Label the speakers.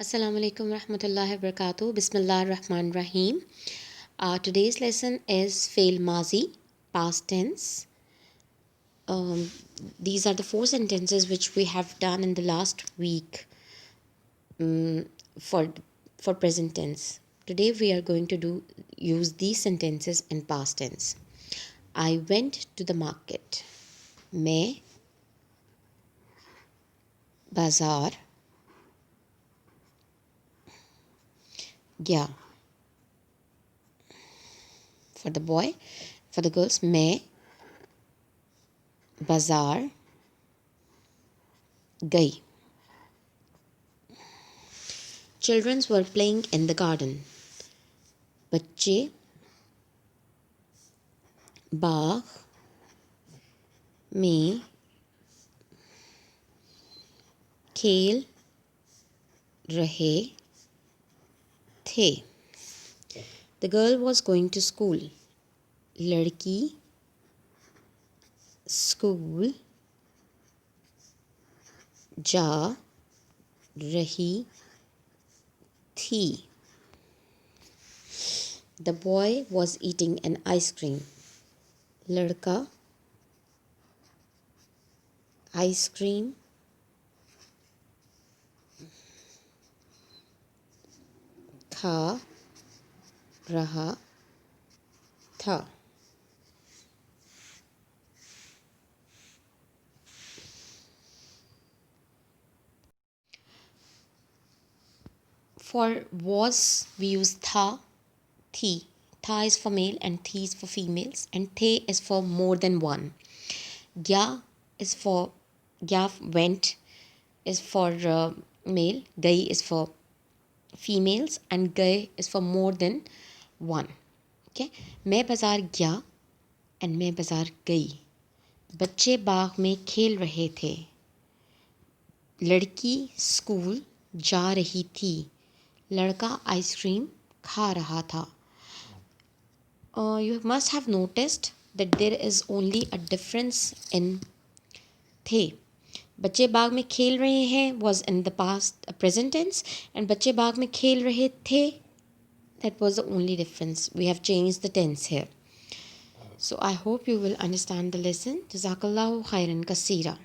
Speaker 1: Assalamu alaikum rahmatullahi wa barakatuh. Bismillah ar-Rahman rahim. Today's lesson is fail mazi, past tense. Um, these are the 4 sentences which we have done in the last week for present tense. Today we are going to use these sentences in past tense. I went to the market. मैं बाजार गया. For the boy, for the girls, मैं बाजार गई. Children were playing in the garden. बच्चे बाग में खेल रहे थे. The girl was going to school. लड़की स्कूल जा रही थी. The boy was eating an ice cream. लड़का आइसक्रीम खा रहा था. For was, we use tha, thi. Tha is for male and thi is for females, and the is for more than one. Gya is for gya, went, is for male. Gai is for females, and gai is for more than one. Okay. मैं बाजार गया and मैं बाजार गई. बच्चे बाग में खेल रहे थे. लड़की स्कूल जा रही थी. लड़का आइसक्रीम खा रहा था. You must have noticed that there is only a difference in थे. बच्चे बाग में खेल रहे हैं was in the past present tense, and बच्चे बाग में खेल रहे थे, that was the only difference. We have changed the tense here. So I hope you will understand the lesson. Jazakallahu khairan kasira.